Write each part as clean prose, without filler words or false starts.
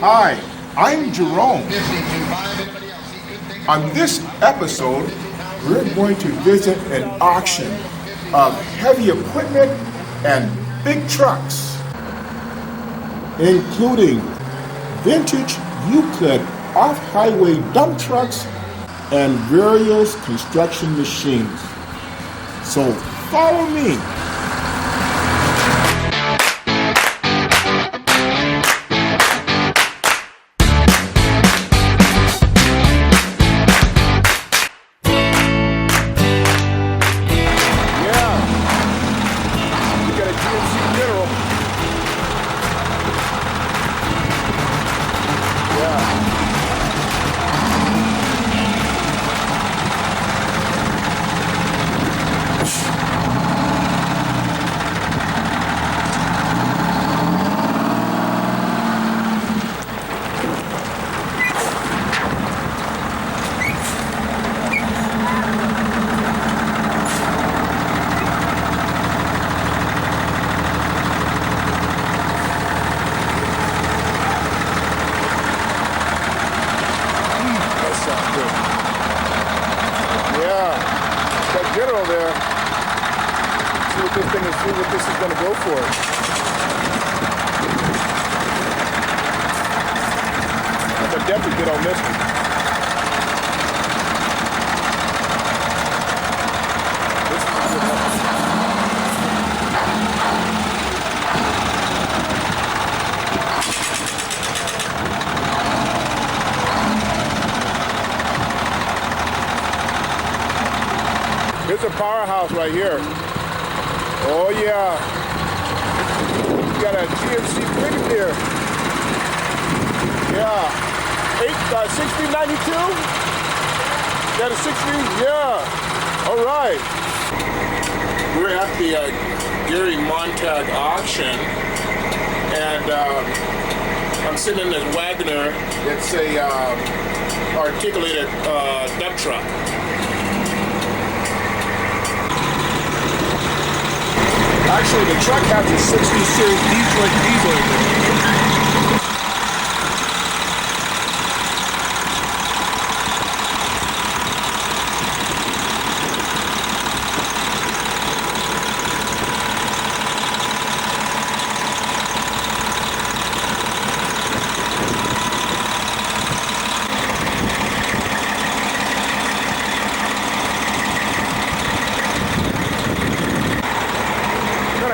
Hi, I'm Jerome. On this episode, we're going to visit an auction of heavy equipment and big trucks, including vintage Euclid off-highway dump trucks and various construction machines. So follow me. General there. See what this thing is, see what this is going to go for. I'm going to definitely get on this one. This is a good one. Here's a powerhouse right here. Oh yeah. You got a GMC frigate here. Yeah. 1692? Got a 16? Yeah. All right. We're at the Gary Montag auction, and I'm sitting in this Wagner. It's a articulated dump truck. Actually, the truck has a 60 series Detroit diesel in it.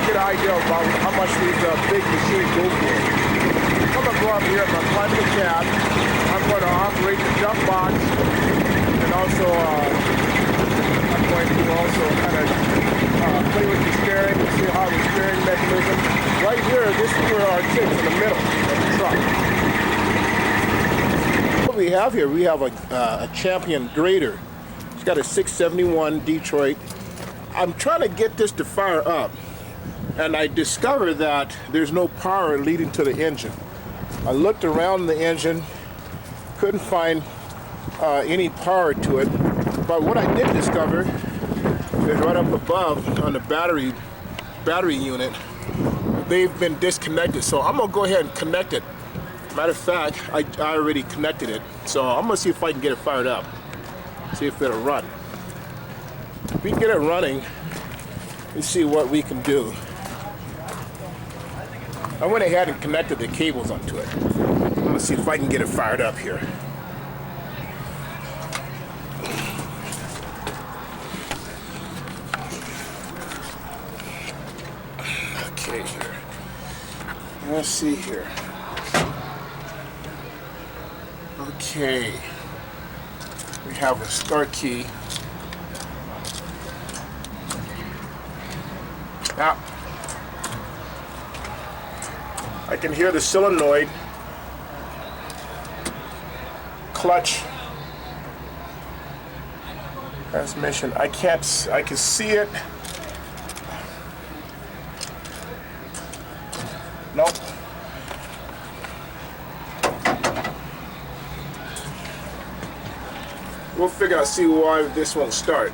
Get an idea about how much these big machines go for. I'm going to go up here, I'm going to climb the cab, I'm going to operate the jump box, and also I'm going to also kind of play with the steering and see how the steering mechanism. Right here, this is where our chips in the middle of the truck. What we have here, we have a Champion grader. It's got a 671 Detroit. I'm trying to get this to fire up. And I discovered that there's no power leading to the engine. I looked around the engine, couldn't find any power to it. But what I did discover is right up above on the battery unit, they've been disconnected. So I'm gonna go ahead and connect it. Matter of fact, I already connected it. So I'm gonna see if I can get it fired up. See if it'll run. If we can get it running, let's see what we can do. I went ahead and connected the cables onto it. I'm gonna see if I can get it fired up here. Okay, here. Let's see here. Okay. We have a start key. Now, I can hear the solenoid, clutch, transmission. I can see it. Nope. We'll figure out, see why this won't start.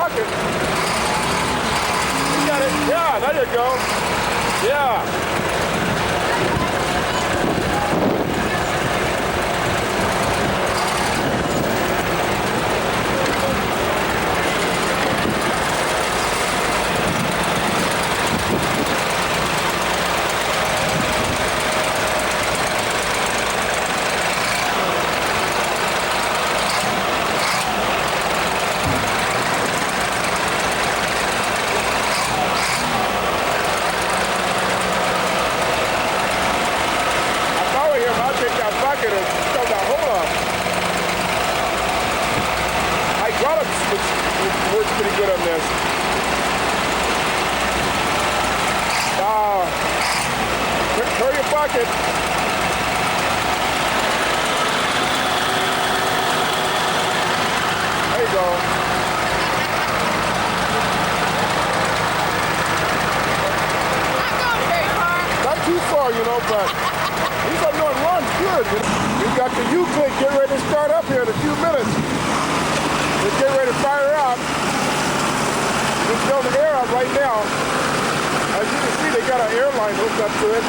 bucket. You got it. Yeah, there you go. Yeah. Works pretty good on this. Throw your bucket. There you go. Not going very far. Not too far, you know, but he's up doing runs good. We've got the Euclid getting ready to start up here in a few minutes. Let's get ready to fire up. We're filling the air up right now. As you can see, they got an air line hooked up to it.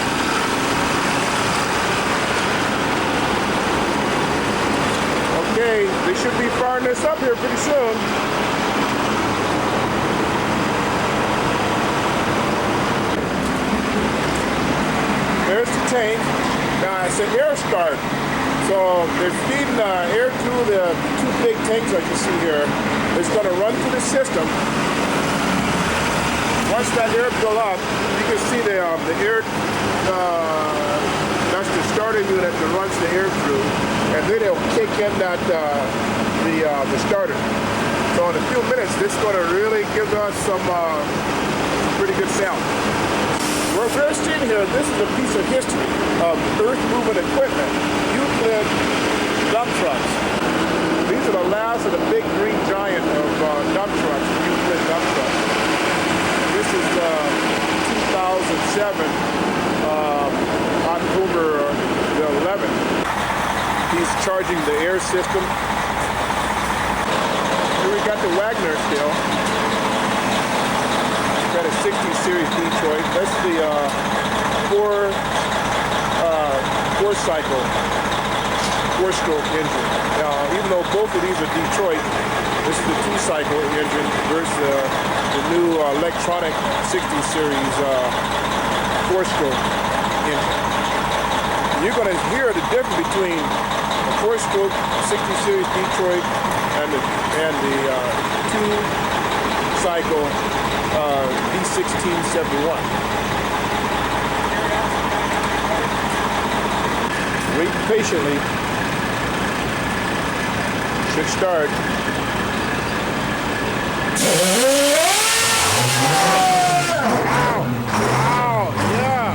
Okay, they should be firing this up here pretty soon. There's the tank. Now it's an air start. So they're feeding air through the two big tanks like you see here. It's going to run through the system. Once that air fill up, you can see the air, that's the starter unit that runs the air through, and then it'll kick in that the starter. So in a few minutes, this is going to really give us some pretty good sound. We're sitting here. This is a piece of history of earth movement equipment. Euclid dump trucks. These are the last of the big green giant of dump trucks, Euclid dump trucks. This is 2007, October the 11th. He's charging the air system. Here we got the Wagner still. Got a 60 series Detroit. That's the four-cycle, four-stroke engine. Now, even though both of these are Detroit, this is the two-cycle engine versus the new electronic 60 series four-stroke engine. You're going to hear the difference between the four-stroke 60 series Detroit and the two-cycle D1671. Wait patiently. Should start. Wow, yeah.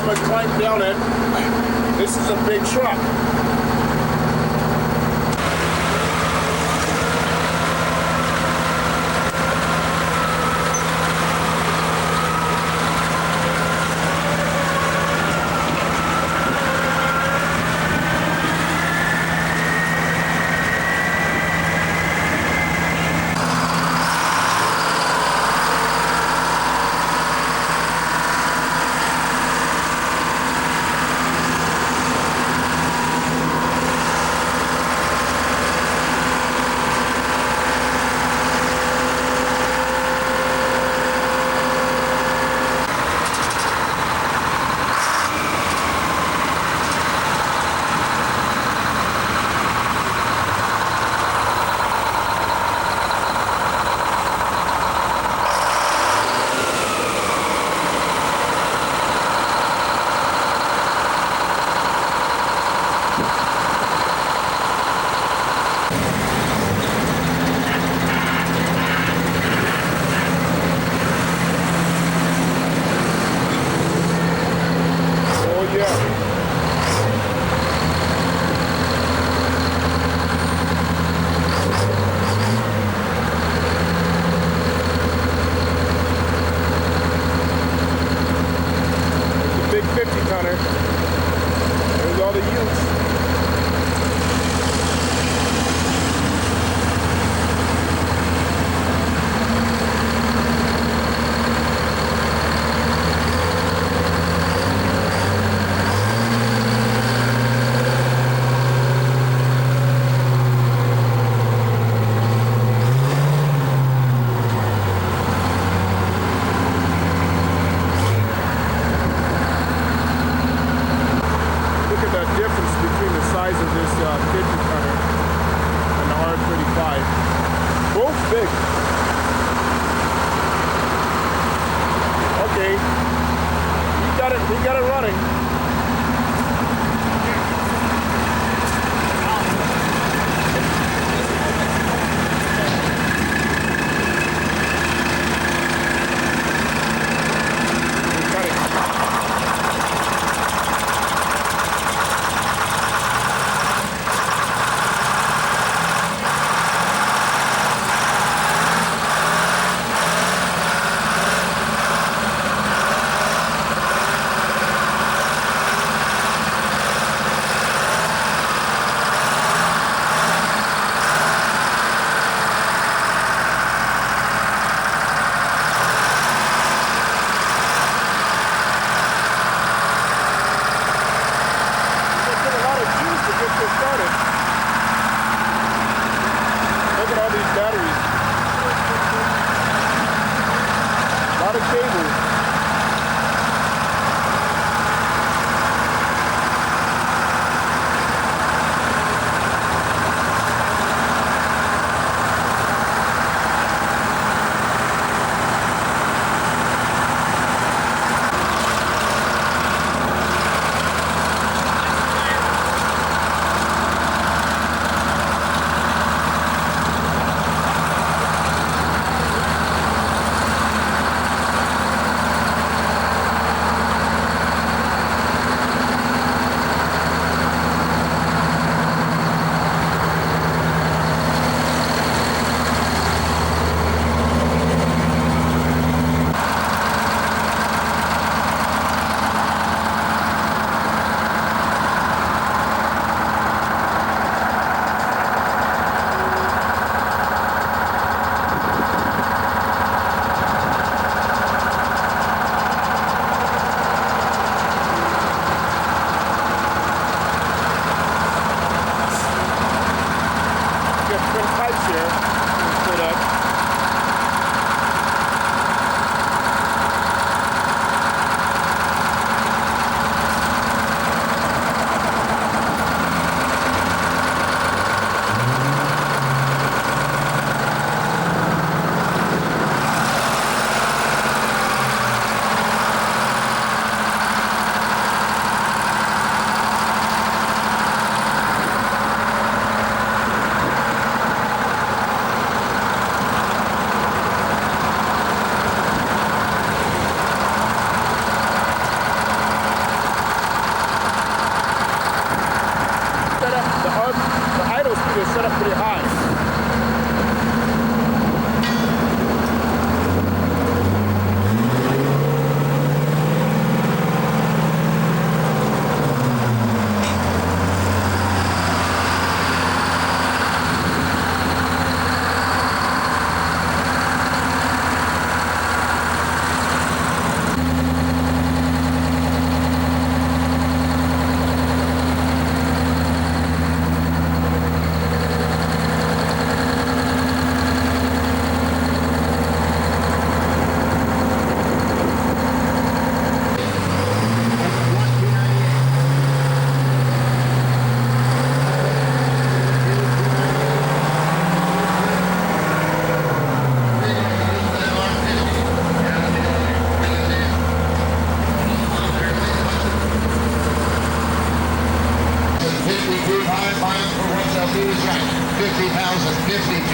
I'm gonna climb down it. This is a big truck.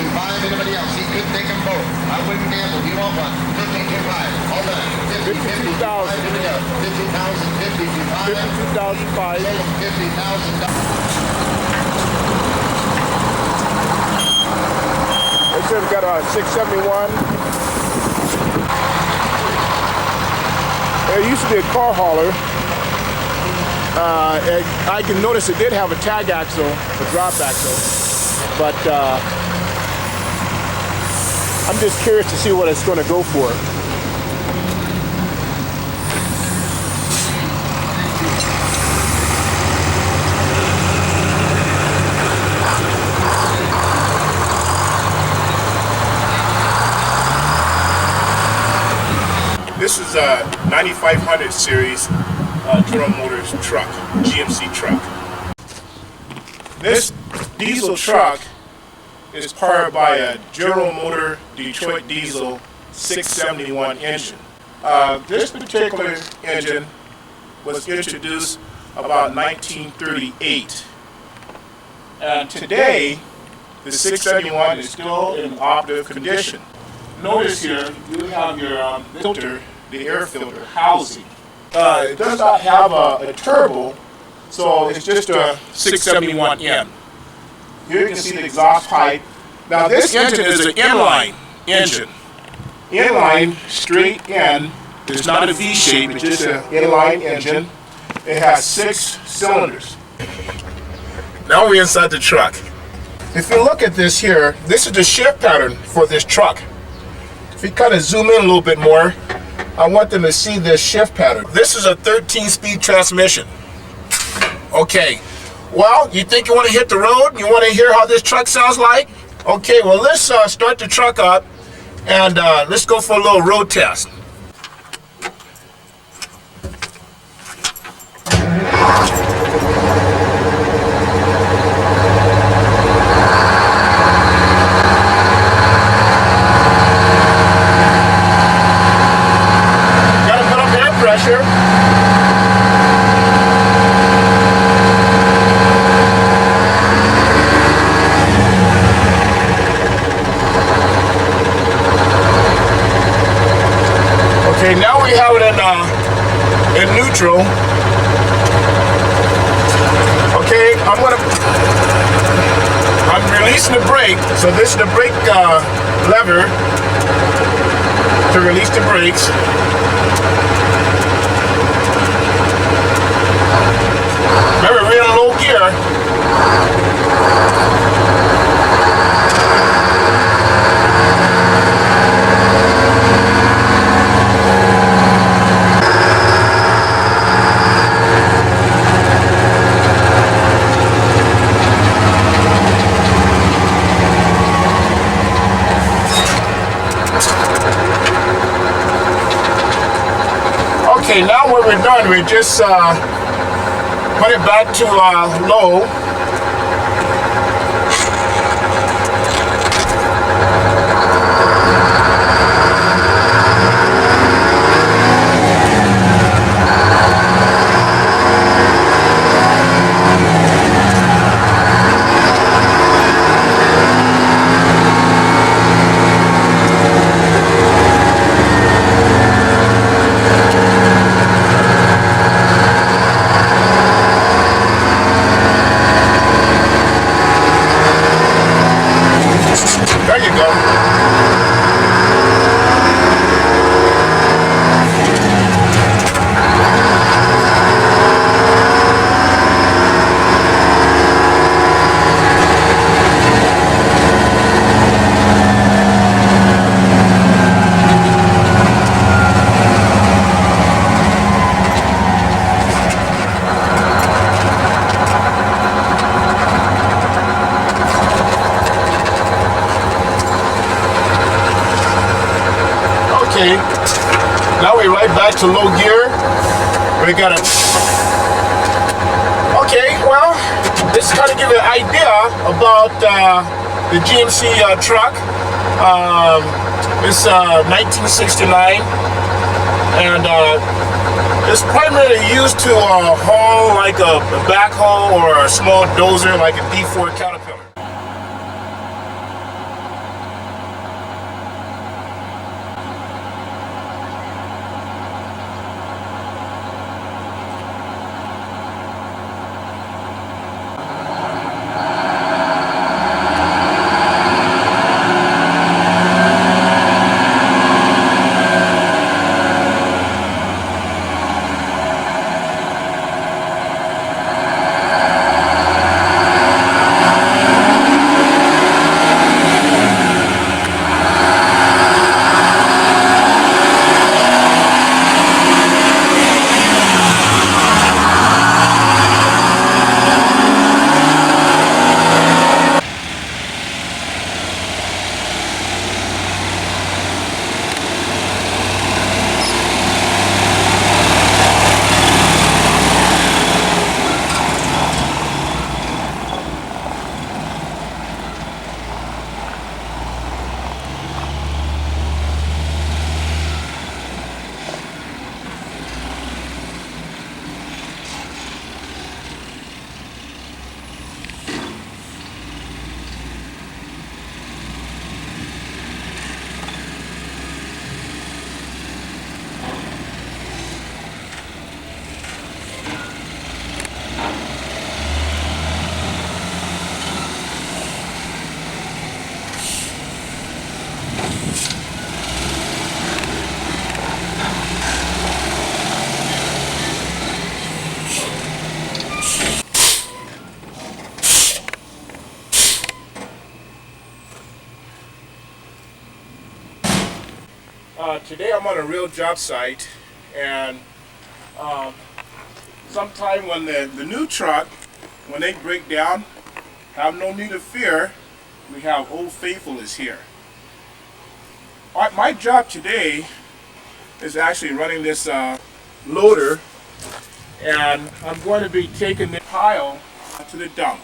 52.5. Anybody else? He could take them both. I wouldn't gamble. You want one? 52.5. Hold on. 50, 52,000. 50,000, 52.5. 52,005. $50,000. They said we got a 671. It used to be a car hauler. And I can notice it did have a tag axle, a drop axle, but I'm just curious to see what it's going to go for. This is a 9500 series Jerome Motors truck, GMC truck. This diesel truck is powered by a Jerome Motor Detroit diesel 671 engine. This particular engine was introduced about 1938. And today, the 671 is still in operative condition. Notice here, you have your filter, the air filter housing. It does not have a turbo, so it's just a 671N. Here you can see the exhaust pipe. Now this engine is an inline engine. Inline, straight in. It's not a V shape, it's just an inline engine. It has 6 cylinders. Now we're inside the truck. If you look at this here, this is the shift pattern for this truck. If you kind of zoom in a little bit more, I want them to see this shift pattern. This is a 13-speed transmission. Okay, well, you think you want to hit the road? You want to hear how this truck sounds like? Okay, well, let's start the truck up and let's go for a little road test. Okay, now we have it in neutral. Okay, I'm releasing the brake. So this is the brake lever to release the brakes. Remember, we're in low gear. Okay, now what we're done, we just put it back to low. There you go. Okay, now we're right back to low gear. We got it. Okay, well, this kind of give you an idea about the GMC truck. It's 1969, and it's primarily used to haul like a backhoe or a small dozer like a D4 Caterpillar. Today I'm on a real job site, and sometime when the new truck, when they break down, have no need of fear. We have Old Faithful is here. My job today is actually running this loader, and I'm going to be taking the pile to the dump.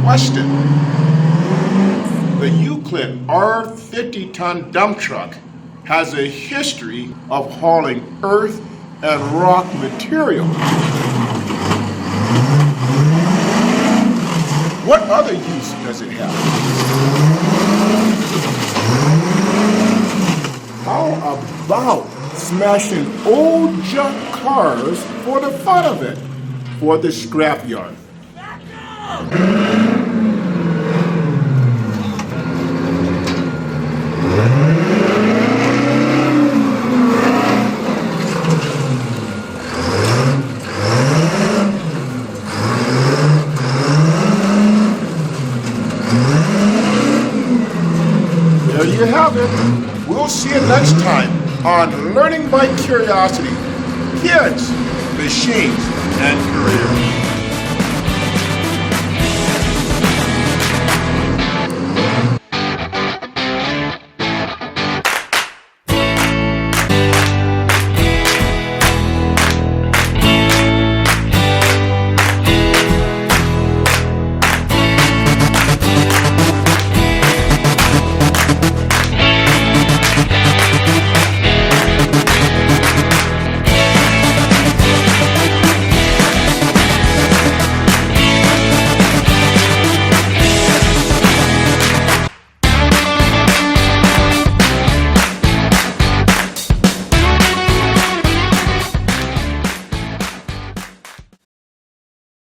Question. The Euclid R50-ton dump truck has a history of hauling earth and rock material. What other use does it have? How about smashing old junk cars for the fun of it, for the scrapyard? There you have it. We'll see you next time on Learning by Curiosity, Kids, Machines, and Careers.